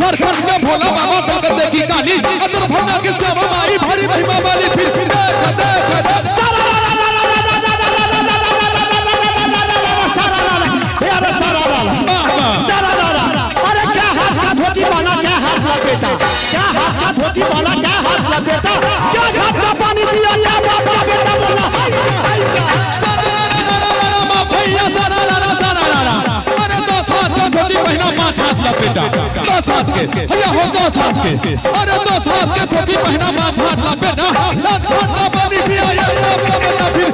झारखंड में भोला बाबा ताकत देखी काली अंदर भरना के श्यामा माई भारी महिमा वाली फिर अरे क्या हाथ का धोती वाला क्या हाथ लपेटा क्या हाथ का धोती वाला क्या हाथ लपेटा क्या हाथ का पानी पिया क्या बाप का बेटा बोला अरे 10 हाथ का धोती पहना 5 हाथ लपेटा 10 हाथ के भैया हो 10 हाथ के अरे 10 हाथ के धोती पहना 5 हाथ लपेटा 10 हाथ का पानी पिया या बाप का बेटा फिर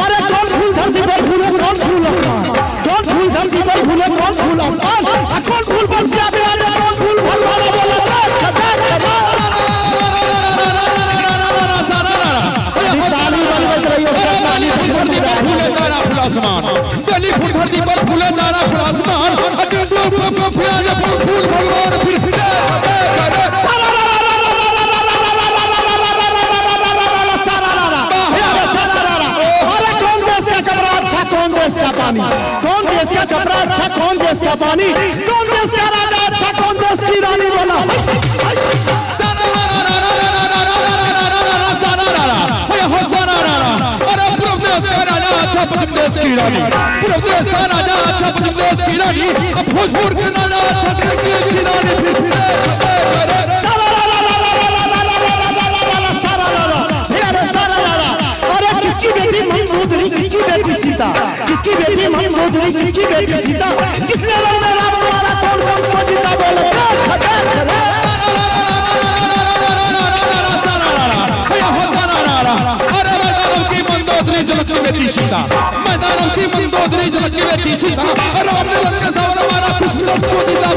अरे कौन फूल धरती पर फूले कौन फूल कौन फूल धरती पर फूले कौन फूल कौन फूल बंसिया बिराजे कौन फूल भलवाना बोला गली फूल धरती पर फूले तारा फूल आसमान फूल भगवान फिर कौन देश का पानी कौन देश का कपड़ा अच्छा कौन देश का पानी कौन देश का राजा अच्छा कौन देश की रानी बोला अरे पूर्व देश का राजा अच्छा पश्चिम देश की रानी पूर्व देश का राजा अच्छा पश्चिम देश की रानी भोजपुर के राजा अच्छा देश की रानी अरे किसकी बेटी मंदोदरी किसकी बेटी सीता किसकी बेटी मंदोदरी किसकी बेटी सीता किसने रावण मारा कौन कौन को जीता बोलो मंदोदरी जनक की बेटी सीता मैदानों की मंदोदरी जनक की बेटी सीता राम ने वन के साथ हमारा पुष्पराज को जीता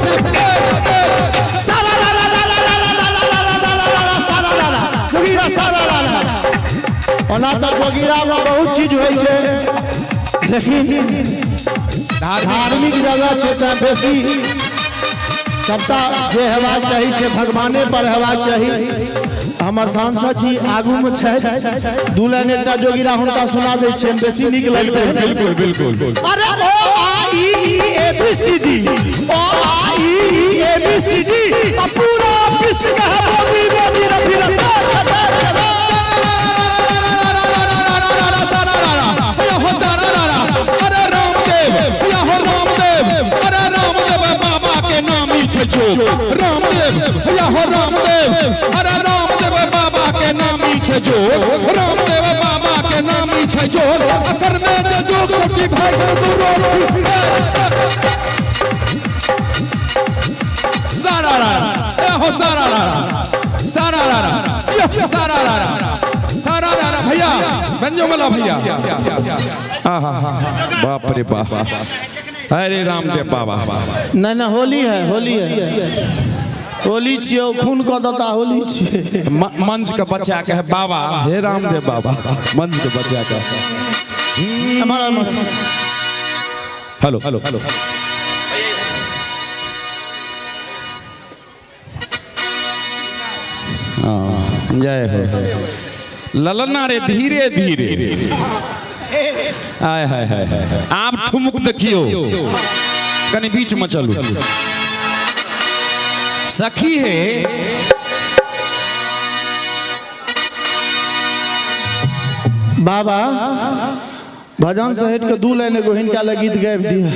तो जोगिरा में बहुत चीज हो लेकिन धार्मिक जगह क्षेत्र बेसी सबटा जे हेबाक चाहिए से भगवाने पर हेबाक चाहिए हमर सांसद जी आगू में छै दू लाइन एकटा जोगिरा हुनका सुना दै छियनि बेसी नीक लगतै बिल्कुल बिल्कुल अरे ओ आ ई A B C D O आ ई ए बी सी डी पूरा विश्व का मोदी मोदी रफी अरे रामदेव अरे रामदेव बाबा के नामी छो रामदेव भैया हो रामदेव अरे रामदेव बाबा के नामी छो रामदेव बाबा के नामी छो अकर में जो छोटी भाई को दूर सारा हो सारा भैया संजोमला भैया बाप रे बाप अरे रामदेव बाबा नहीं होली है होली छियो खून को दता होली छिए मंच के बच्चा के है बाबा हे रामदेव बाबा मंच के बच्चा का हमारा हेलो जय हो ललना रे धीरे धीरे आय हाय हाय आप ठुमुक देखियो कनी बीच में चलू सखी है बाबा भजन सहित के 2 लाइन एगो हिनका ले गीत गाबि दिए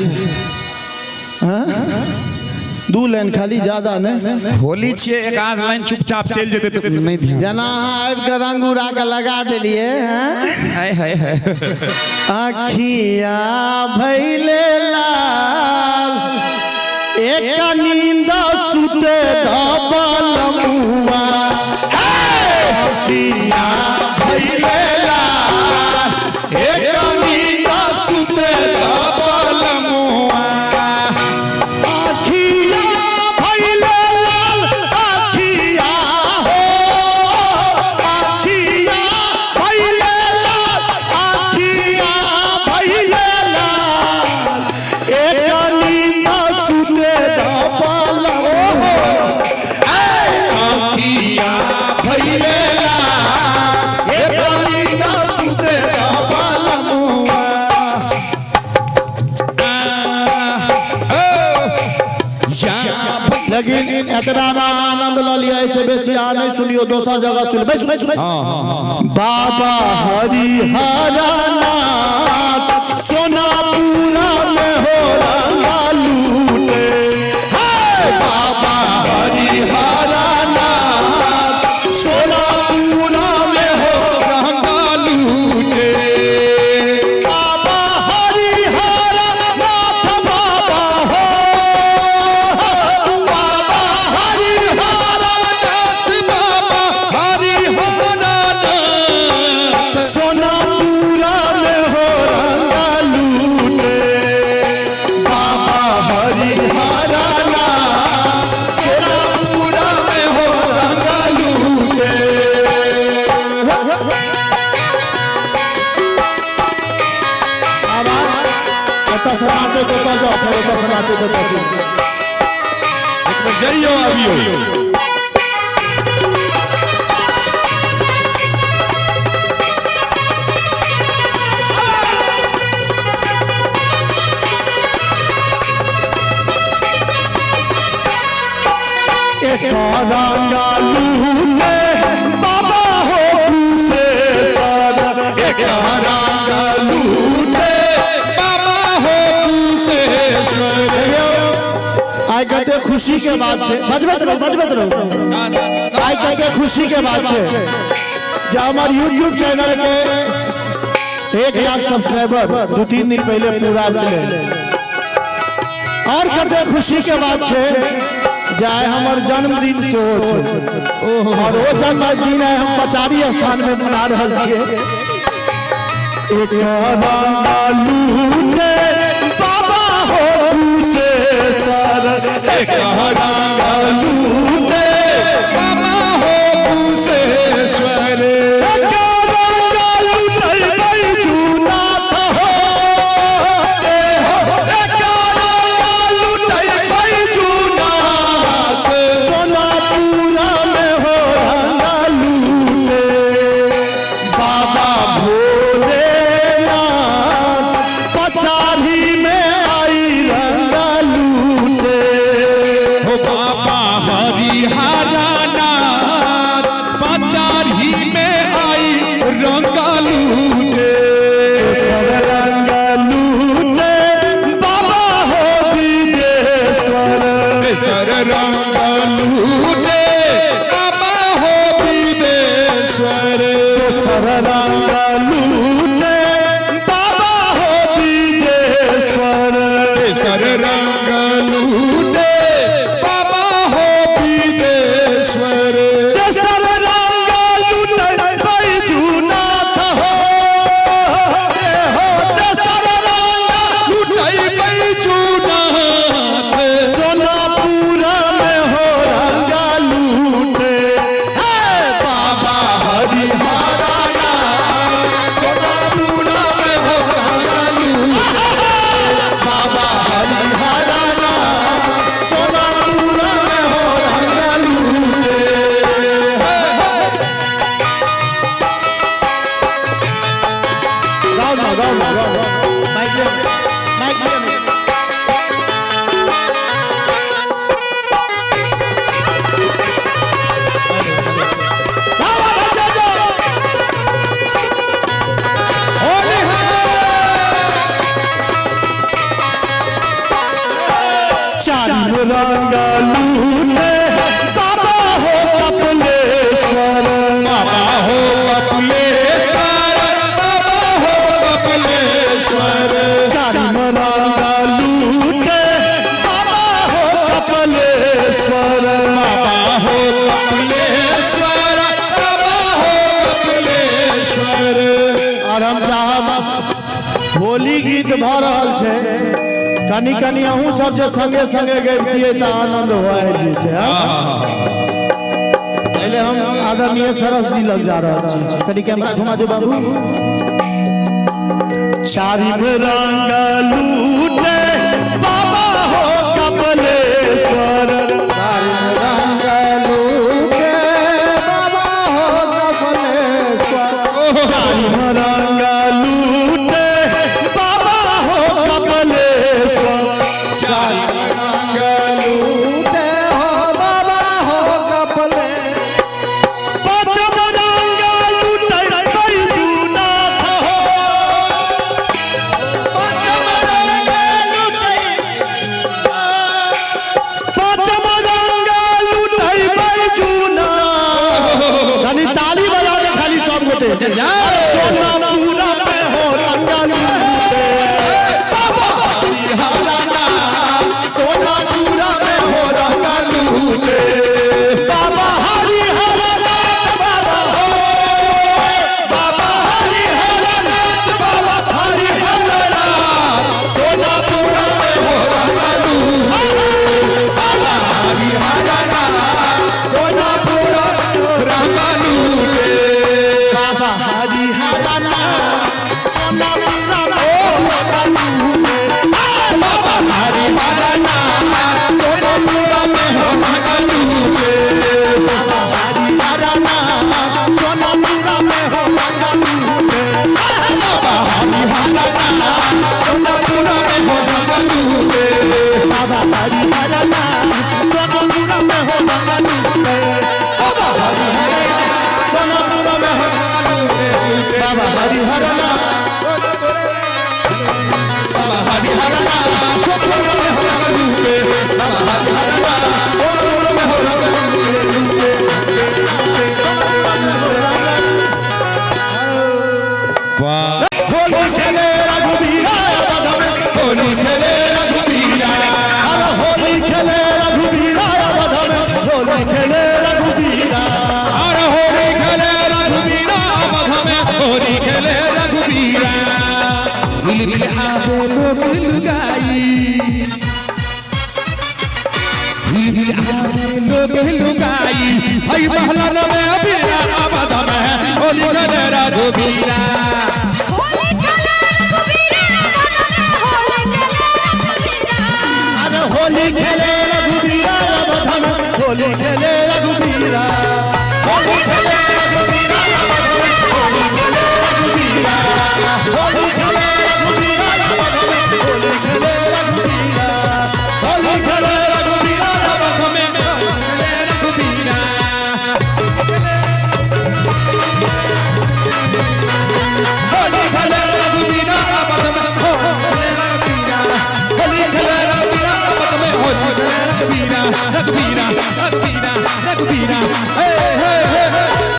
2 लाइन खाली ज्यादा नहीं होली छिए एक आध लाइन चुपचाप चल जेते तो नहीं ध्यान जना आबि के रंग उड़ा के लगा देलिए हाय हाय हाय आखिया भइले लाल एक नींद सुते दबल मुआ आखिया भइले लाल एक नींद सुते दबल मुआ लेकिन इतना ना आनंद ल लिया ऐसे बेसी आ नहीं सुनियो दूसरा जगह सुन बाबा हरिहरा नाथ सोनापुरा में हो रंगा लूटे बाबा हरिहरा नाथ सोनापुरा में हो रंगा लूटे बाबा हरिहरा नाथ बाबा हो बाबा हरिहरा नाथ बाबा हरिहरा नाथ सोनापुरा में हो रंगा लूटे बाबा हरिहरा नाथ सोनापुरा में हो रंगा लूटे नाचे तो नाचे तो जइयो अभियो रंगा लूटे बाबा हो से सर एक रंगा लूटे बाबा हो आई कहते खुशी के बात है बजबत रहो आई कहते खुशी के बात है जो हमारे YouTube चैनल के 1 लाख सब्सक्राइबर 2-3 दिन पहले पूरा मिले और कहते खुशी के बात है जाए हमार जन्मदिन सोच और वो जन्मदिन है हम पचारी स्थान में मना रहे छे एक रंगा लूटे बाबा हो से सर एक रंगा लूटे बाबा हो कुशेश्वर एक रंगा लूटे बैजूनाथ हो एक रंगा लूटे बैजूनाथ सोनापुरा में हो रंगा लूटे बाबा भोलेनाथ पचारी में आई रंगा लूटे हो बाबा हरिहरा नाथ पचारी में आई रंगा लूटे सर रंगा लूटे बाबा हो विदेश्वर सर रंगा लूटे बाबा हो विदेश्वर सर रंगा लूटे बाबा हो विदेश्वर सर रंगा लूटे बाबा हो विदेश्वर सर रंगा लूटे बैजूनाथ हो सर रंगा लूटाई बैजूनाथ सोनापुरा में हो रंगा लूटे बाबा हरिहरा नाथ सोनापुरा में हो रंगा लूटे बाबा हरिहरा नाथ सोनापुरा में हो रंगा लूटे गाओ माइक ले चारू रंगा लूटे बाबा हो कपिलेश्वर बाबा हो कपिलेश्वर बाबा हो कपिलेश्वर चारू रंगा लूटे बाबा हो कपिलेश्वर बाबा हो कपिलेश्वर बाबा हो कपिलेश्वर और हम चाहब होली गीत भऽ रहल छै कनी कनी अहूँ सब जे संगे संगे गबितियै तऽ आनंद होय जेतै पहले हम आदरणीय सरस जी लग जा रहा छी कनी कैमरा घुमा दो बाबू चारी रंगा लूटे बाबा हो कपिलेश्वर रंगा लूटे बाबा हो कपिलेश्वर चारी रंगा लूटे बाबा हो कपिलेश्वर चारी रंगा लूटे हो हरिहर नाम सोनापुर में हो मंगलूटे बाबा हरिहर नाम सोनापुर में हो मंगलूटे बाबा हरिहर नाम बाबा हरिहर नाम सोनापुर में हो मंगलूटे बाबा हरिहर नाम सोनापुर में हो मंगलूटे वाह होली खेले रघुबीरा अवध में होली खेले रघुबीरा अरे होली खेले रघुबीरा अवध में होली खेले रघुबीरा और होली खेले रघुबीरा अवध में होली खेले रघुबीरा मिल मिल आवे लोग लुगाई मिल मिल आवे लोग लुगाई हई महलन में बीरा अवध में होली खेले रघुबीरा अरे होली खेले रघुबीरा अवध में होली खेले रघुबीरा होली खेले रघुबीरा अवध में होली खेले रघुबीरा होली खेले रघुबीरा अवध में होली खेले रघुबीरा होली खेले रघुबीरा अवध में रघुबीरा होली खेले रघुबीरा अवध में होली रघुबीरा होली खेले रघुबीरा अवध में होली रघुबीरा रघुबीरा रघुबीरा रघुबीरा हे हे हे